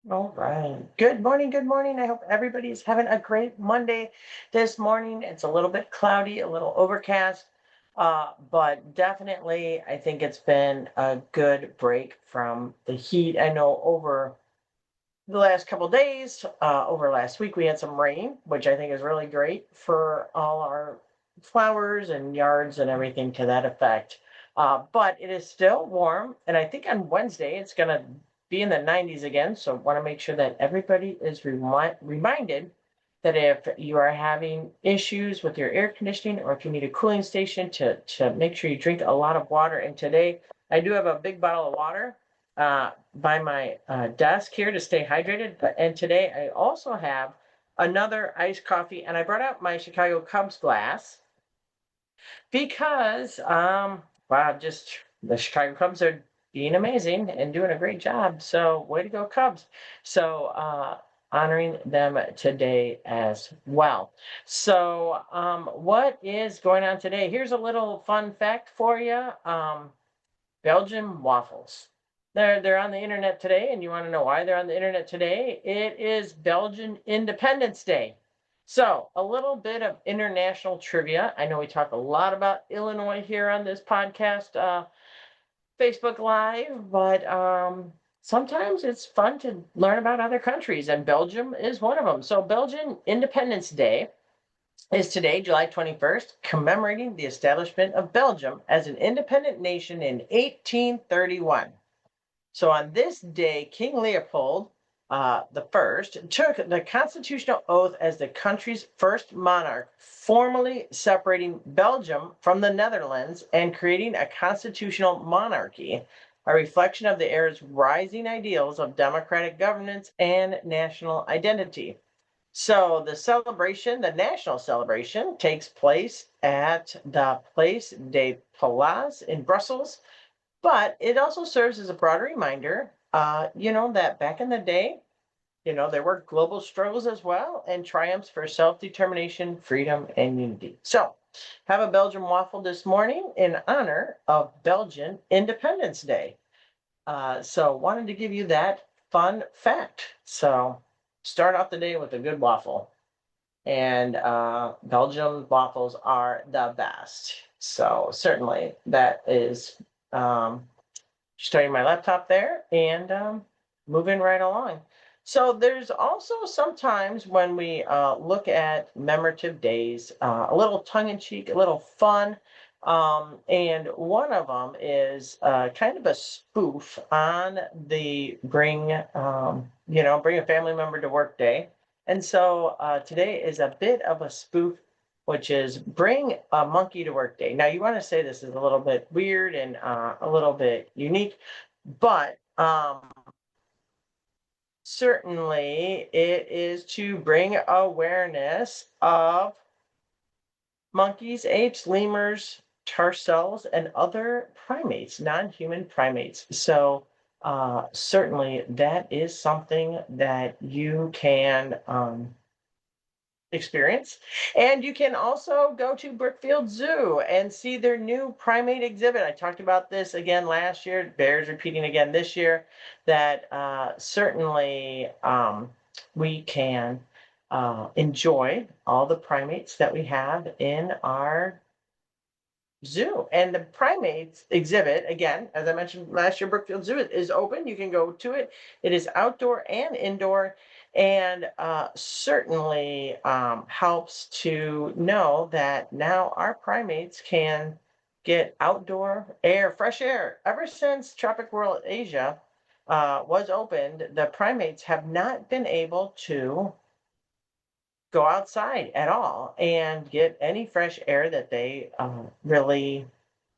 All right. Good morning. Good morning. I hope everybody's having a great Monday this morning. It's a little bit cloudy, a little overcast, but definitely I think it's been a good break from the heat. I know over the last couple days, over last week, we had some rain, which I think is really great for all our flowers and yards and everything to that effect. But it is still warm, and I think on Wednesday it's going to be in the 90s again. So, want to make sure that everybody is reminded that if you are having issues with your air conditioning or if you need a cooling station, to make sure you drink a lot of water. And today, I do have a big bottle of water by my desk here to stay hydrated. And today I also have another iced coffee, and I brought out my Chicago Cubs glass because, wow, just the Chicago Cubs are being amazing and doing a great job. So, way to go, Cubs. So, honoring them today as well. So, what is going on today? Here's a little fun fact for you. Belgian waffles. They're on the internet today, and you want to know why they're on the internet today? It is Belgian Independence Day. So, a little bit of international trivia. I know we talk a lot about Illinois here on this podcast, Facebook Live, but sometimes it's fun to learn about other countries, and Belgium is one of them. So, Belgian Independence Day is today, July 21st, commemorating the establishment of Belgium as an independent nation in 1831. So on this day, King Leopold the first took the constitutional oath as the country's first monarch, formally separating Belgium from the Netherlands and creating a constitutional monarchy, a reflection of the era's rising ideals of democratic governance and national identity. So the celebration, the national celebration, takes place at the Place des Palais in Brussels, but it also serves as a broader reminder, that back in the day, there were global struggles as well and triumphs for self-determination, freedom, and unity. So have a Belgian waffle this morning in honor of Belgian Independence Day. So wanted to give you that fun fact. So start off the day with a good waffle. And Belgium waffles are the best. So certainly that is starting my laptop there and moving right along. So there's also sometimes when we look at commemorative days, a little tongue in cheek, a little fun. And one of them is kind of a spoof on the bring a family member to work day. And so today is a bit of a spoof, which is bring a monkey to work day. Now, you want to say this is a little bit weird and a little bit unique, but certainly it is to bring awareness of monkeys, apes, lemurs, tarcels, and other primates, non-human primates. So certainly that is something that you can experience. And you can also go to Brookfield Zoo and see their new primate exhibit. I talked about this again last year, bears repeating again this year, that certainly we can enjoy all the primates that we have in our zoo. And the primates exhibit, again, as I mentioned last year, Brookfield Zoo is open. You can go to it. It is outdoor and indoor, and certainly helps to know that now our primates can get outdoor air, fresh air. Ever since Tropic World Asia was opened, the primates have not been able to go outside at all and get any fresh air that they really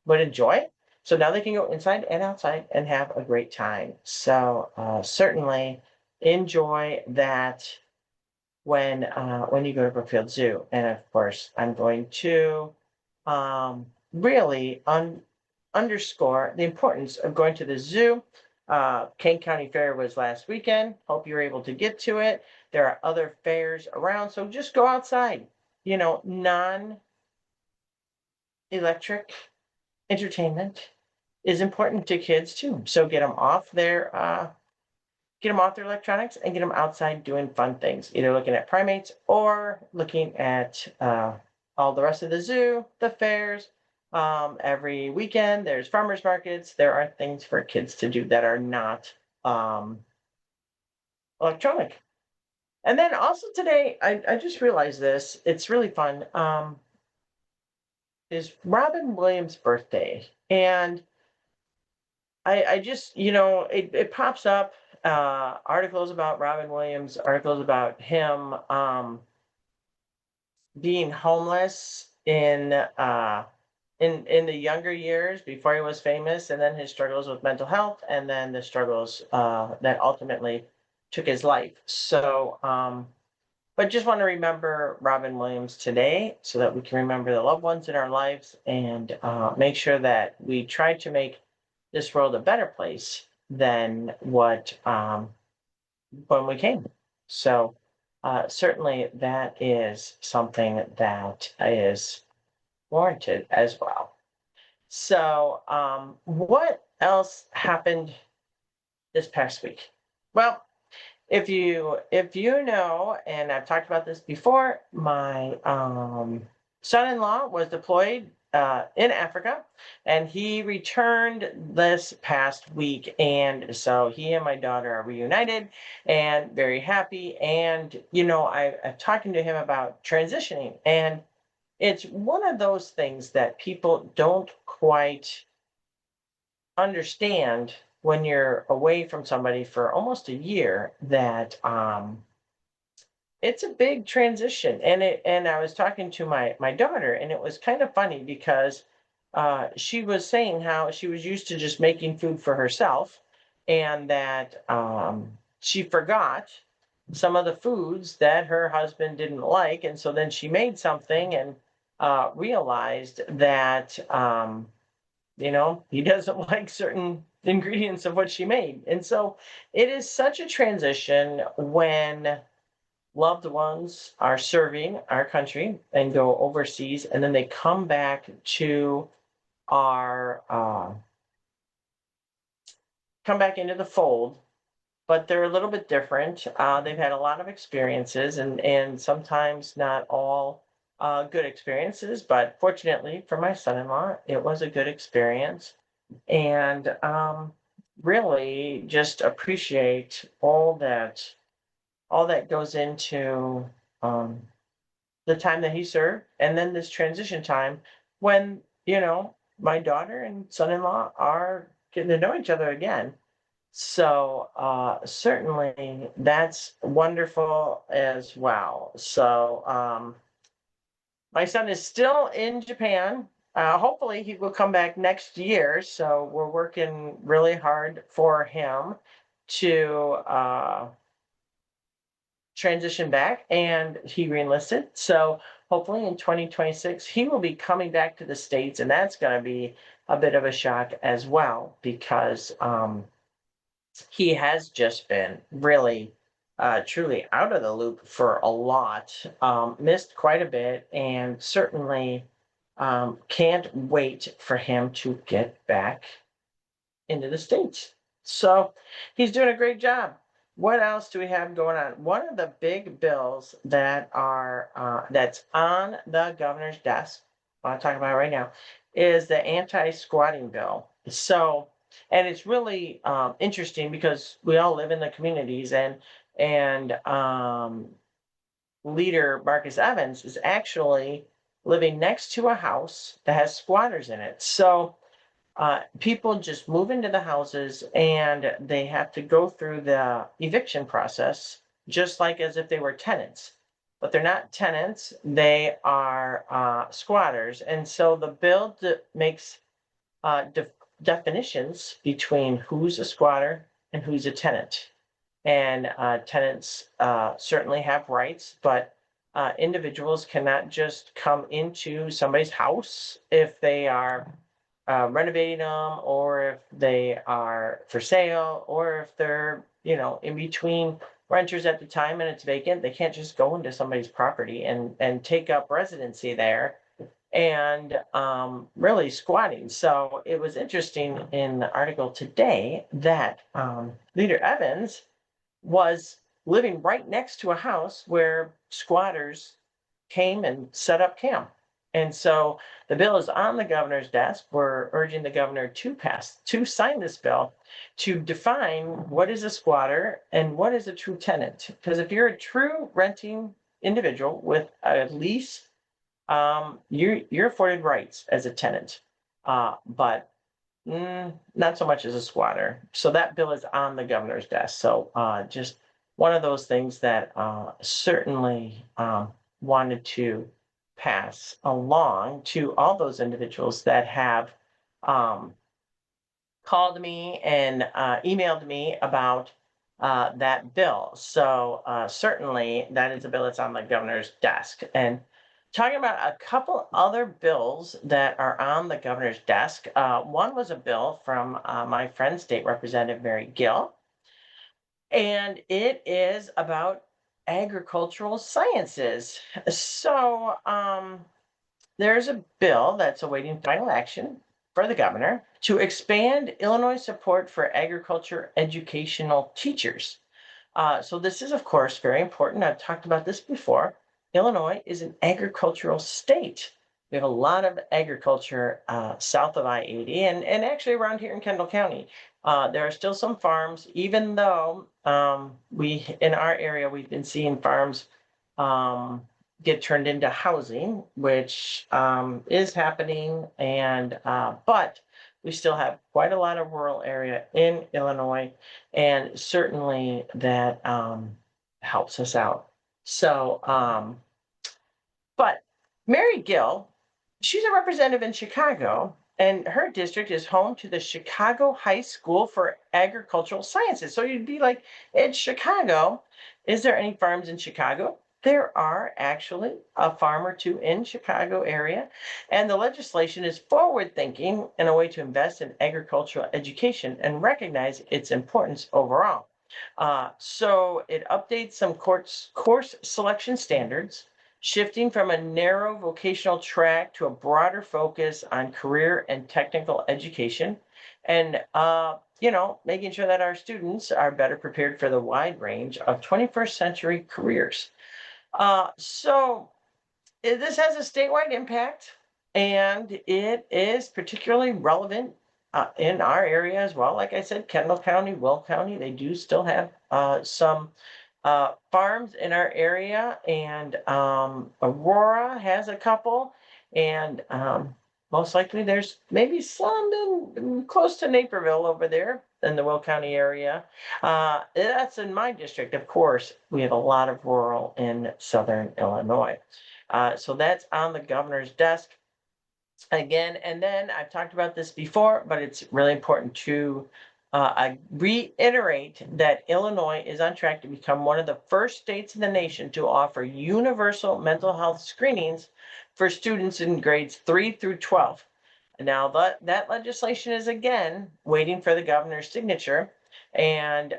would enjoy. So now they can go inside and outside and have a great time. So certainly enjoy that when you go to Brookfield Zoo. And of course, I'm going to really underscore the importance of going to the zoo. Kane County Fair was last weekend. Hope you were able to get to it. There are other fairs around, so just go outside. Non-electric entertainment is important to kids too. So get them off their get them off their electronics and get them outside doing fun things, either looking at primates or looking at all the rest of the zoo, the fairs. Every weekend, there's farmers markets. There are things for kids to do that are not um, electronic. And then also today, I just realized this. It's really fun. Is Robin Williams' birthday, and I just it pops up articles about Robin Williams, articles about him being homeless in the younger years before he was famous, and then his struggles with mental health, and then the struggles that ultimately took his life. So but just want to remember Robin Williams today so that we can remember the loved ones in our lives and make sure that we try to make this world a better place than what when we came. So certainly that is something that is warranted as well. So what else happened this past week? Well, if you know, and I've talked about this before, my son-in-law was deployed in Africa, and he returned this past week, and so he and my daughter are reunited and very happy. And I'm talking to him about transitioning, and it's one of those things that people don't quite understand when you're away from somebody for almost a year, that it's a big transition. And I was talking to my daughter, and it was kind of funny because she was saying how she was used to just making food for herself, and that she forgot some of the foods that her husband didn't like, and so then she made something and realized that he doesn't like certain ingredients of what she made. And so it is such a transition when loved ones are serving our country and go overseas, and then they come back to our come back into the fold, but they're a little bit different. They've had a lot of experiences, and sometimes not all good experiences, but fortunately for my son-in-law, it was a good experience. And really just appreciate all that goes into um, the time that he served, and then this transition time when my daughter and son-in-law are getting to know each other again. So certainly that's wonderful as well. So my son is still in Japan. Hopefully, he will come back next year. So we're working really hard for him to transition back, and he reenlisted. So hopefully in 2026, he will be coming back to the States, and that's going to be a bit of a shock as well, because he has just been really truly out of the loop for a lot, missed quite a bit, and certainly can't wait for him to get back into the States. So he's doing a great job. What else do we have going on? One of the big bills that's on the governor's desk, I want to talk about it right now, is the anti-squatting bill. So, and it's really interesting because we all live in the communities, and leader Marcus Evans is actually living next to a house that has squatters in it. So people just move into the houses, and they have to go through the eviction process just like as if they were tenants. But they're not tenants, they are squatters. And so the bill makes definitions between who's a squatter and who's a tenant. And tenants certainly have rights, but individuals cannot just come into somebody's house if they are renovating them, or if they are for sale, or if they're in between renters at the time and it's vacant. They can't just go into somebody's property and take up residency there and really squatting. So it was interesting in the article today that Leader Evans was living right next to a house where squatters came and set up camp. And so the bill is on the governor's desk. We're urging the governor to sign this bill to define what is a squatter and what is a true tenant. Because if you're a true renting individual with a lease, you're afforded rights as a tenant, but not so much as a squatter. So that bill is on the governor's desk. So just one of those things that certainly wanted to pass along to all those individuals that have um, called me and emailed me about that bill. So certainly that is a bill that's on the governor's desk. And talking about a couple other bills that are on the governor's desk, one was a bill from my friend, State Representative Mary Gill, and it is about agricultural sciences. So there's a bill that's awaiting final action for the governor to expand Illinois support for agriculture educational teachers. So this is, of course, very important. I've talked about this before. Illinois is an agricultural state. We have a lot of agriculture south of I-80 and actually around here in Kendall County. There are still some farms, even though in our area, we've been seeing farms um, get turned into housing, which is happening. But we still have quite a lot of rural area in Illinois, and certainly that helps us out. So, but Mary Gill, she's a representative in Chicago, and her district is home to the Chicago High School for Agricultural Sciences. So you'd be like, it's Chicago. Is there any farms in Chicago? There are actually a farm or two in Chicago area, and the legislation is forward thinking in a way to invest in agricultural education and recognize its importance overall. So it updates some course selection standards, shifting from a narrow vocational track to a broader focus on career and technical education, and making sure that our students are better prepared for the wide range of 21st century careers. So this has a statewide impact, and it is particularly relevant in our area as well. Like I said, Kendall County, Will County, they do still have some farms in our area, and Aurora has a couple, and most likely there's maybe some close to Naperville over there in the Will County area. That's in my district. Of course, we have a lot of rural in southern Illinois. So that's on the governor's desk again. And then I've talked about this before, but it's really important to I reiterate that Illinois is on track to become one of the first states in the nation to offer universal mental health screenings for students in grades 3 through 12. Now, that legislation is again waiting for the governor's signature, and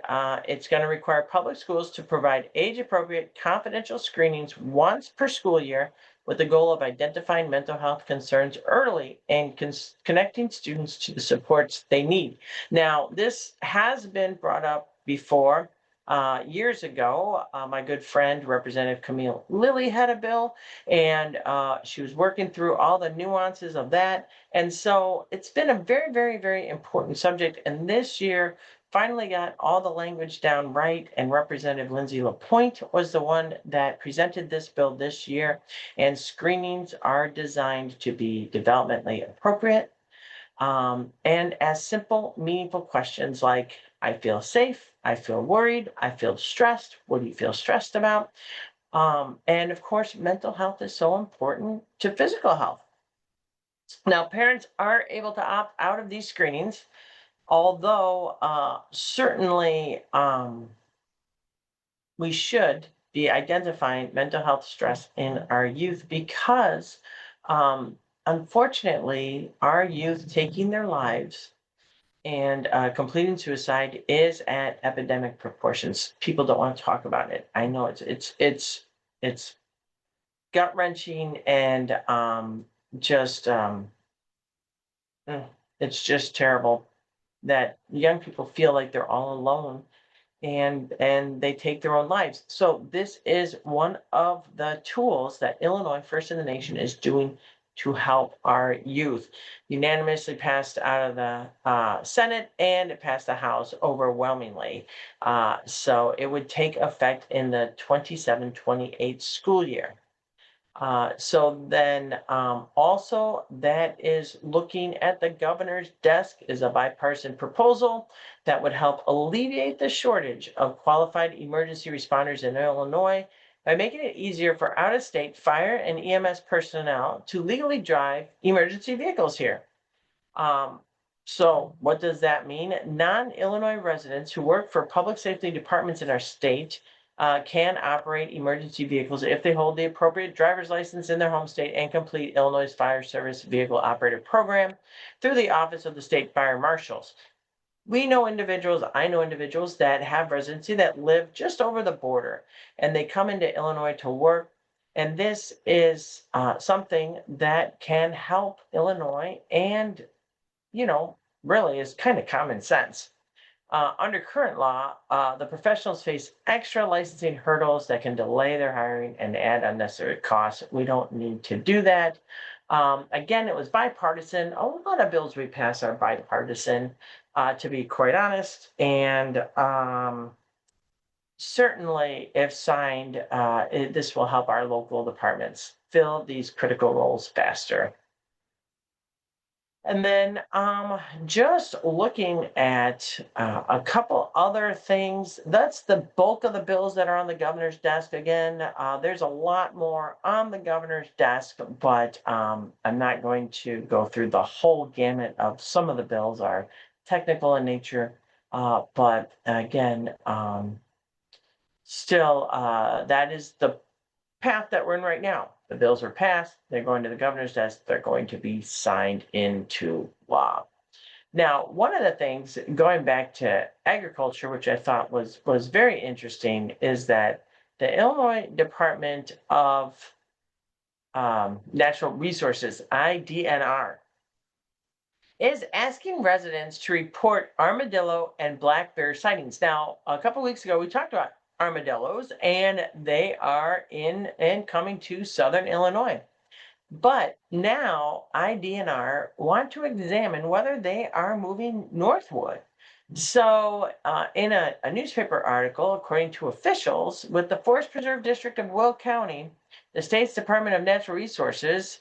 it's going to require public schools to provide age-appropriate confidential screenings once per school year with the goal of identifying mental health concerns early and connecting students to the supports they need. Now, this has been brought up before. Years ago, my good friend, Representative Camille Lilly, had a bill, and she was working through all the nuances of that. And so it's been a very, very, very important subject. And this year, finally got all the language down right. And Representative Lindsay LaPointe was the one that presented this bill this year. And screenings are designed to be developmentally appropriate and as simple, meaningful questions like, I feel safe, I feel worried, I feel stressed. What do you feel stressed about? And of course, mental health is so important to physical health. Now, parents are able to opt out of these screenings, although certainly we should be identifying mental health stress in our youth because unfortunately, our youth taking their lives and completing suicide is at epidemic proportions. People don't want to talk about it. I know it's gut wrenching and just it's just terrible that young people feel like they're all alone and they take their own lives. So this is one of the tools that Illinois, first in the nation, is doing to help our youth. Unanimously passed out of the Senate, and it passed the House overwhelmingly. So it would take effect in the 27-28 school year. So then also that is looking at the governor's desk is a bipartisan proposal that would help alleviate the shortage of qualified emergency responders in Illinois by making it easier for out-of-state fire and EMS personnel to legally drive emergency vehicles here. So what does that mean? Non-Illinois residents who work for public safety departments in our state can operate emergency vehicles if they hold the appropriate driver's license in their home state and complete Illinois Fire Service Vehicle Operator Program through the Office of the State Fire Marshals. I know individuals that have residency that live just over the border, and they come into Illinois to work. And this is something that can help Illinois, and really is kind of common sense. Under current law, the professionals face extra licensing hurdles that can delay their hiring and add unnecessary costs. We don't need to do that. Again, it was bipartisan. A lot of bills we pass are bipartisan, to be quite honest. And certainly, if signed, this will help our local departments fill these critical roles faster. And then just looking at a couple other things, that's the bulk of the bills that are on the governor's desk. Again, there's a lot more on the governor's desk, but I'm not going to go through the whole gamut of some of the bills are technical in nature. But again, still, that is the path that we're in right now. The bills are passed, they're going to the governor's desk, they're going to be signed into law. Now, one of the things, going back to agriculture, which I thought was very interesting, is that the Illinois Department of Natural Resources, IDNR, is asking residents to report armadillo and black bear sightings. Now, a couple weeks ago, we talked about armadillos, and they are in and coming to southern Illinois. But now IDNR want to examine whether they are moving northward. So in a newspaper article, according to officials with the Forest Preserve District of Will County, the state's Department of Natural Resources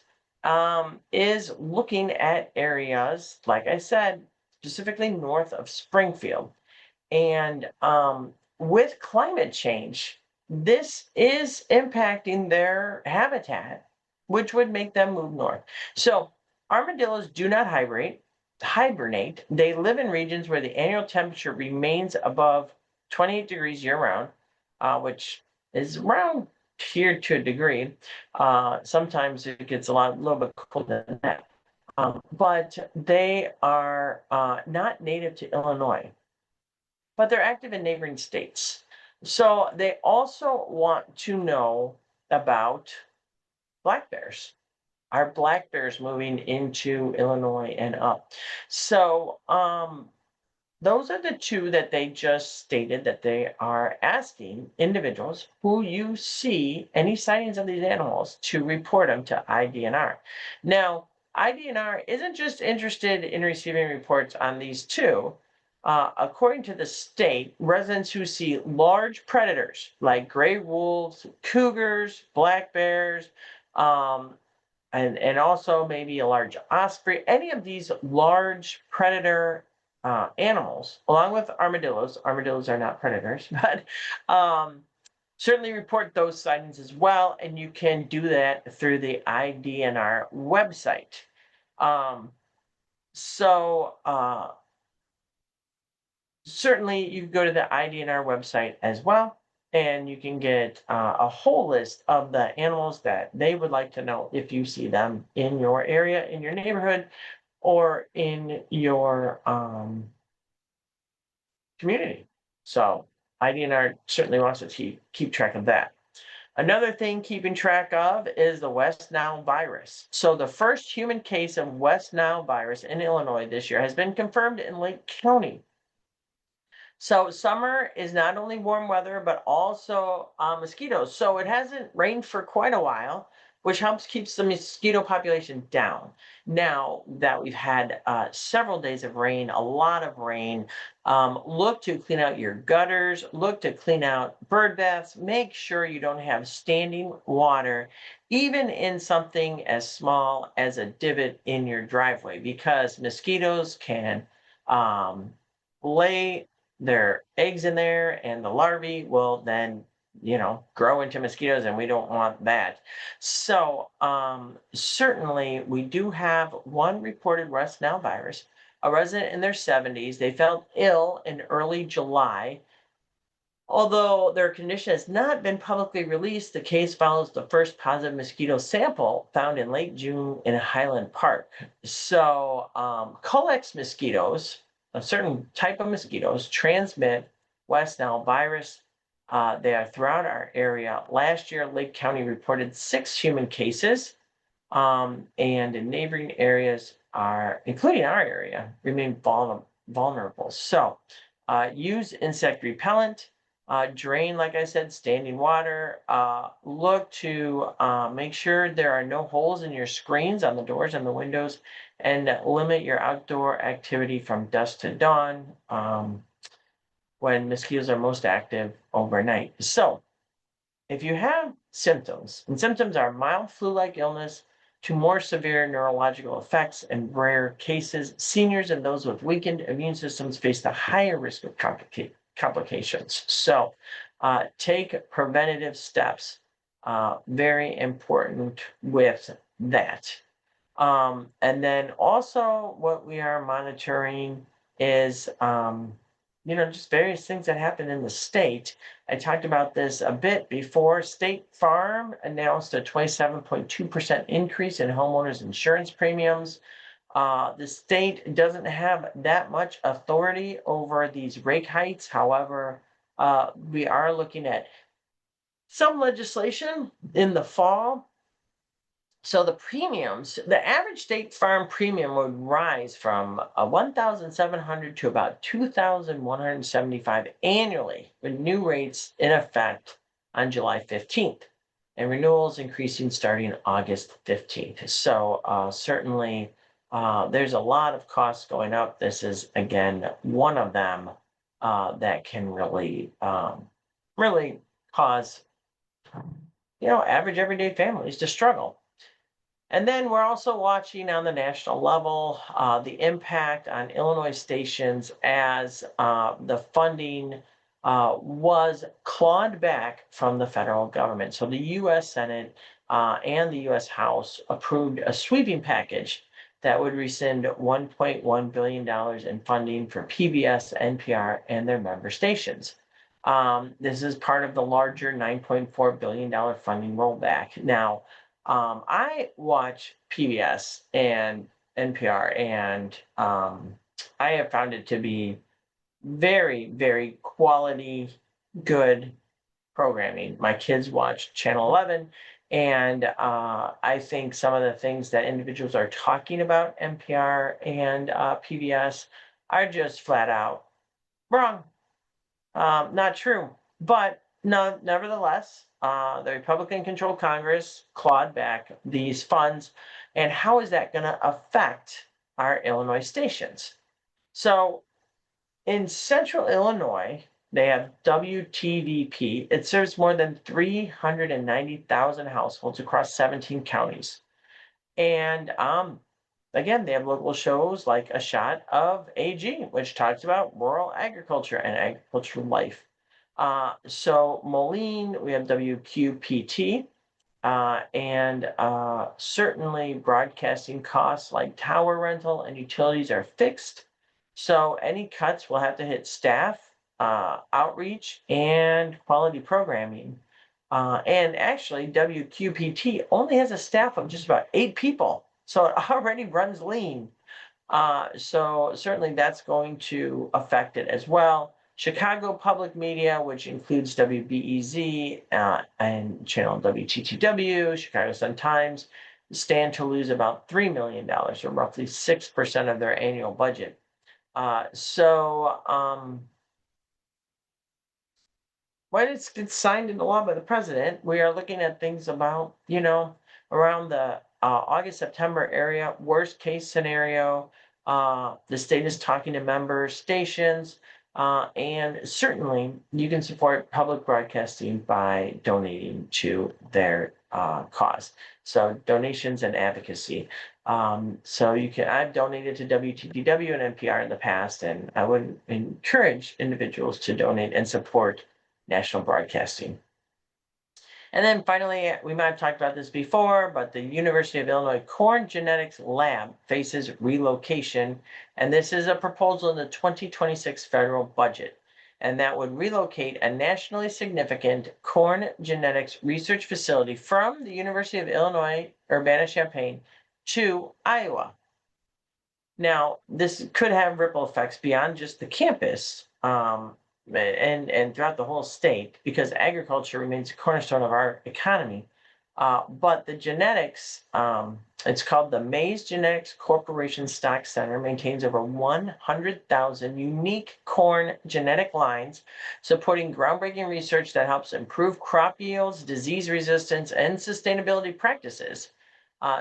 is looking at areas, like I said, specifically north of Springfield. And with climate change, this is impacting their habitat, which would make them move north. So armadillos do not hibernate. They live in regions where the annual temperature remains above 28 degrees year round, which is around here to a degree. Sometimes it gets a little bit colder than that. But they are not native to Illinois, but they're active in neighboring states. So they also want to know about black bears. Are black bears moving into Illinois and up? So those are the two that they just stated that they are asking individuals who you see any sightings of these animals to report them to IDNR. Now, IDNR isn't just interested in receiving reports on these two. According to the state, residents who see large predators like gray wolves, cougars, black bears, and also maybe a large osprey, any of these large predator animals, along with armadillos. Armadillos are not predators, but certainly report those sightings as well, and you can do that through the IDNR website. Certainly you can go to the IDNR website as well, and you can get a whole list of the animals that they would like to know if you see them in your area, in your neighborhood, or in your community. So IDNR certainly wants to keep track of that. Another thing keeping track of is the West Nile virus. So the first human case of West Nile virus in Illinois this year has been confirmed in Lake County. So summer is not only warm weather, but also mosquitoes. So it hasn't rained for quite a while, which helps keeps the mosquito population down. Now that we've had several days of rain, a lot of rain, look to clean out your gutters, look to clean out bird baths, make sure you don't have standing water, even in something as small as a divot in your driveway, because mosquitoes can um, lay their eggs in there, and the larvae will then grow into mosquitoes, and we don't want that. So certainly we do have one reported West Nile virus, a resident in their 70s. They felt ill in early July. Although their condition has not been publicly released, the case follows the first positive mosquito sample found in late June in Highland Park. So, Culex mosquitoes, a certain type of mosquitoes, transmit West Nile virus. They are throughout our area. Last year, Lake County reported 6 human cases, and in neighboring areas are, including our area, remain vulnerable. So, use insect repellent. Drain, like I said, standing water. Look to make sure there are no holes in your screens on the doors and the windows, and limit your outdoor activity from dusk to dawn, when mosquitoes are most active overnight. So, if you have symptoms, and symptoms are mild flu-like illness to more severe neurological effects, in rare cases, seniors and those with weakened immune systems face the higher risk of complications. So take preventative steps. Very important with that. And then also what we are monitoring is, just various things that happen in the state. I talked about this a bit before. State Farm announced a 27.2% increase in homeowners insurance premiums. The state doesn't have that much authority over these rate hikes. However, we are looking at some legislation in the fall. So the average State Farm premium would rise from 1,700 to about 2,175 annually, with new rates in effect on July 15th, and renewals increasing starting August 15th. So certainly there's a lot of costs going up. This is again one of them that can really cause average everyday families to struggle. And then we're also watching on the national level the impact on Illinois stations as the funding was clawed back from the federal government. So the U.S. Senate and the U.S. House approved a sweeping package that would rescind $1.1 billion in funding for PBS, NPR, and their member stations. This is part of the larger $9.4 billion funding rollback. Now, I watch PBS and NPR, and I have found it to be very, very quality, good programming. My kids watch Channel 11, and I think some of the things that individuals are talking about NPR and PBS are just flat out wrong. Not true. But no, nevertheless, the Republican-controlled Congress clawed back these funds. And how is that going to affect our Illinois stations? So in central Illinois, they have WTVP. It serves more than 390,000 households across 17 counties. And again, they have local shows like A Shot of AG, which talks about rural agriculture and agricultural life. So Moline, we have WQPT, and certainly broadcasting costs like tower rental and utilities are fixed. So any cuts will have to hit staff, outreach, and quality programming. And actually, WQPT only has a staff of just about 8 people. So it already runs lean. So certainly that's going to affect it as well. Chicago Public Media, which includes WBEZ and channel WTTW, Chicago Sun-Times, stand to lose about $3 million, or roughly 6% of their annual budget. So when it's gets signed into law by the president, we are looking at things about, around the August, September area. Worst case scenario, the state is talking to member stations, and certainly you can support public broadcasting by donating to their cause. So donations and advocacy. So I've donated to WTTW and NPR in the past, and I would encourage individuals to donate and support national broadcasting. And then finally, we might have talked about this before, but the University of Illinois Corn Genetics Lab faces relocation. And this is a proposal in the 2026 federal budget. And that would relocate a nationally significant corn genetics research facility from the University of Illinois Urbana-Champaign to Iowa. Now, this could have ripple effects beyond just the campus, and throughout the whole state, because agriculture remains a cornerstone of our economy. But the genetics, it's called the Maize Genetics Corporation Stock Center, maintains over 100,000 unique corn genetic lines, supporting groundbreaking research that helps improve crop yields, disease resistance, and sustainability practices.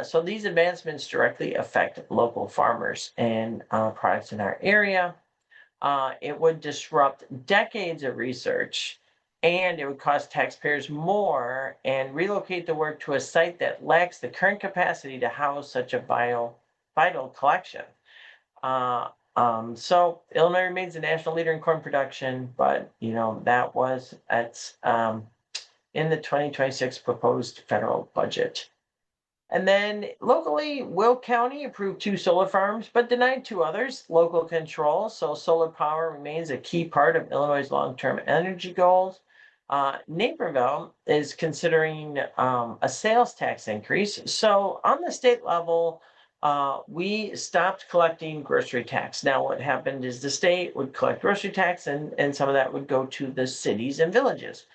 So these advancements directly affect local farmers and products in our area. It would disrupt decades of research, and it would cost taxpayers more and relocate the work to a site that lacks the current capacity to house such a vital collection. So Illinois remains a national leader in corn production, but that's in the 2026 proposed federal budget. And then locally, Will County approved 2 solar farms, but denied 2 others. Local control, so solar power remains a key part of Illinois' long-term energy goals. Naperville is considering a sales tax increase. So on the state level, we stopped collecting grocery tax. Now, what happened is the state would collect grocery tax, and some of that would go to the cities and villages.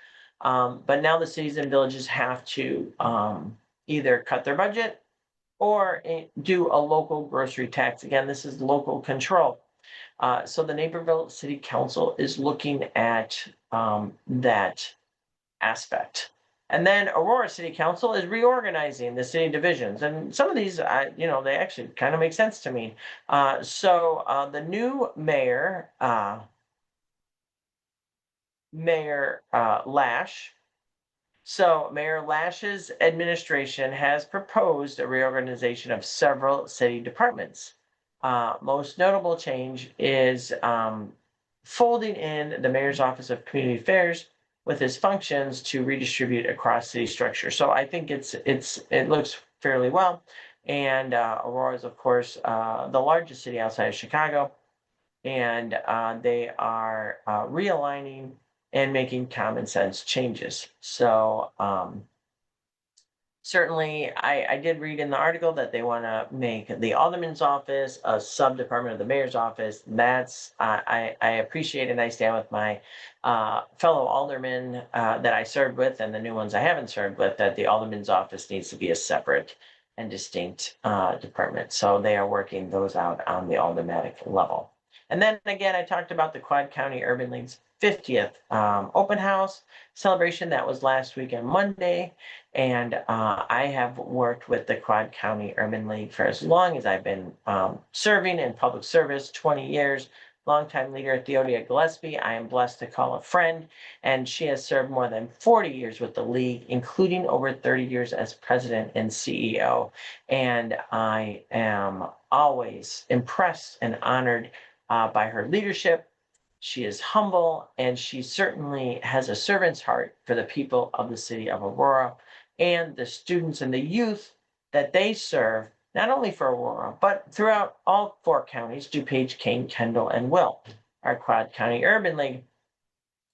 But now the cities and villages have to either cut their budget or do a local grocery tax. Again, this is local control. So the Naperville City Council is looking at that aspect. And then Aurora City Council is reorganizing the city divisions. And some of these, they actually kind of make sense to me. So the new mayor, Mayor Lash, so Mayor Lash's administration has proposed a reorganization of several city departments. Most notable change is folding in the mayor's office of community affairs with his functions to redistribute across city structure. So I think it looks fairly well. And Aurora is, of course, the largest city outside of Chicago, and they are realigning and making common sense changes. So certainly, I did read in the article that they want to make the alderman's office a sub-department of the mayor's office. That's I appreciate and I stand with my fellow aldermen that I served with and the new ones I haven't served with, that the alderman's office needs to be a separate and distinct department. So they are working those out on the aldermanic level. And then again, I talked about the Quad County Urban League's 50th open house celebration. That was last week on Monday. And I have worked with the Quad County Urban League for as long as I've been serving in public service, 20 years. Longtime leader Theodia Gillespie, I am blessed to call a friend, and she has served more than 40 years with the league, including over 30 years as president and CEO. And I am always impressed and honored by her leadership. She is humble, and she certainly has a servant's heart for the people of the city of Aurora and the students and the youth that they serve, not only for Aurora, but throughout all 4 counties, DuPage, Kane, Kendall, and Will. Our Quad County Urban League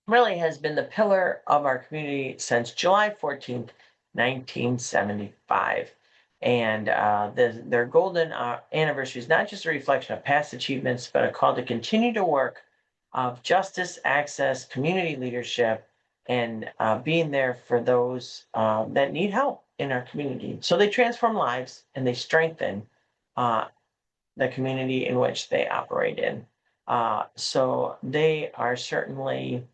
really has been the pillar of our community since July 14th, 1975. And their golden anniversary is not just a reflection of past achievements, but a call to continue to work of justice, access, community leadership, and being there for those that need help in our community. So they transform lives and they strengthen the community in which they operate in. So they are certainly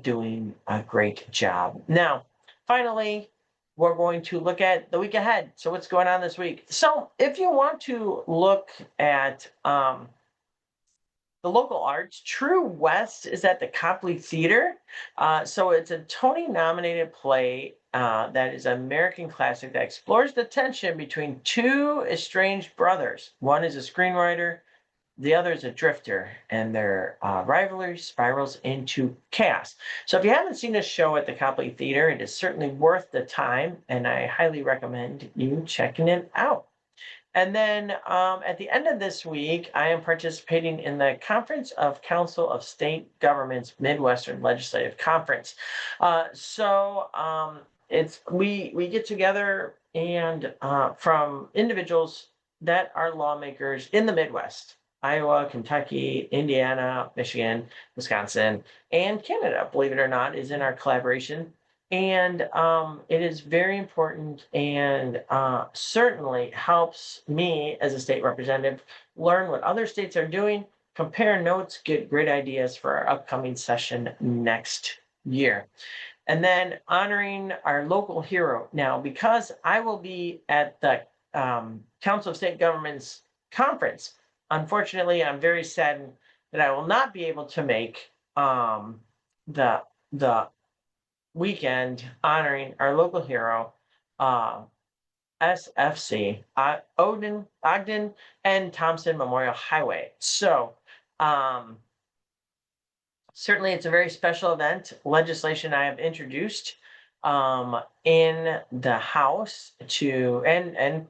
doing a great job. Now, finally, we're going to look at the week ahead. So, what's going on this week? So, if you want to look at the local arts, True West is at the Copley Theater. So, it's a Tony nominated play that is an American classic that explores the tension between two estranged brothers. One is a screenwriter, the other is a drifter, and their rivalry spirals into chaos. So, if you haven't seen this show at the Copley Theater, it is certainly worth the time, and I highly recommend you checking it out. And then at the end of this week, I am participating in the Conference of Council of State Governments Midwestern Legislative Conference. It's we get together and from individuals that are lawmakers in the Midwest. Iowa, Kentucky, Indiana, Michigan, Wisconsin, and Canada, believe it or not, is in our collaboration. And it is very important and certainly helps me as a state representative learn what other states are doing, compare notes, get great ideas for our upcoming session next year. And then honoring our local hero. Now, because I will be at the Council of State Governments conference, unfortunately, I'm very saddened that I will not be able to make the weekend honoring our local hero, uh, SFC, Ogden and Thompson Memorial Highway. So, certainly it's a very special event. Legislation I have introduced in the House to and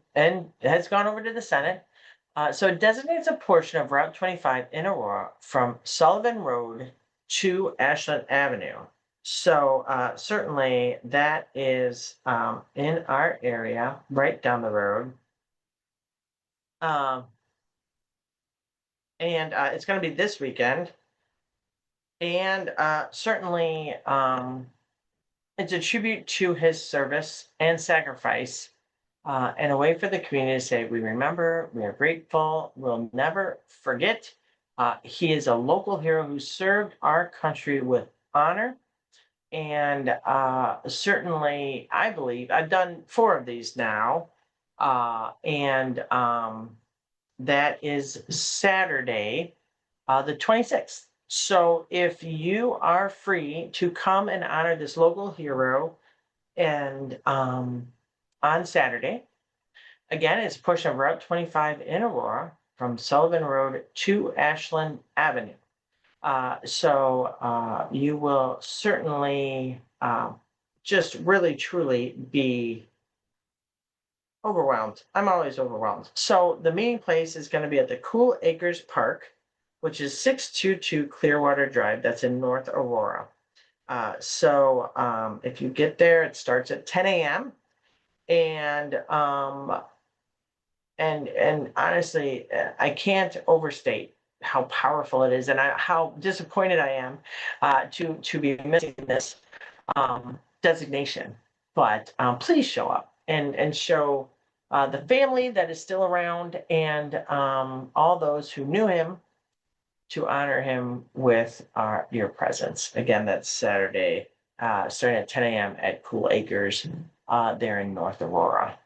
has gone over to the Senate. So it designates a portion of Route 25 in Aurora from Sullivan Road to Ashland Avenue. So certainly that is in our area, right down the road. Um, and it's going to be this weekend. And certainly it's a tribute to his service and sacrifice and a way for the community to say, we remember, we are grateful, we'll never forget. He is a local hero who served our country with honor. And certainly, I believe I've done 4 of these now. And that is Saturday, the 26th. So if you are free to come and honor this local hero and on Saturday, again, it's pushing Route 25 in Aurora from Sullivan Road to Ashland Avenue. So you will certainly just really truly be overwhelmed. I'm always overwhelmed. So the meeting place is going to be at the Cool Acres Park, which is 622 Clearwater Drive. That's in North Aurora. So if you get there, it starts at 10 a.m. And honestly, I can't overstate how powerful it is, and how disappointed I am to be missing this designation. But please show up and show the family that is still around and all those who knew him to honor him with your presence. Again, that's Saturday, starting at 10 a.m. at Cool Acres there in North Aurora.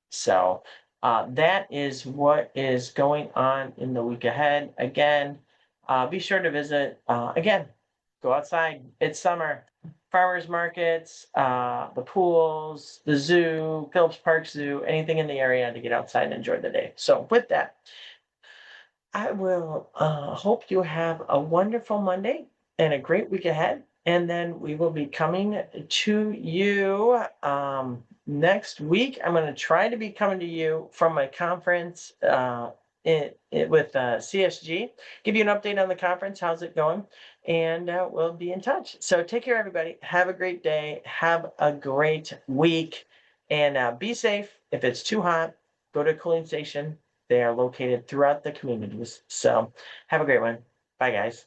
So that is what is going on in the week ahead. Again, be sure to visit. Again, go outside. It's summer. Farmers markets, the pools, the zoo, Phillips Park Zoo, anything in the area to get outside and enjoy the day. So with that, I will hope you have a wonderful Monday and a great week ahead. And then we will be coming to you next week. I'm going to try to be coming to you from my conference with CSG, give you an update on the conference. How's it going? And we'll be in touch. So take care, everybody. Have a great day. Have a great week. And be safe. If it's too hot, go to a cooling station. They are located throughout the communities. So have a great one. Bye, guys.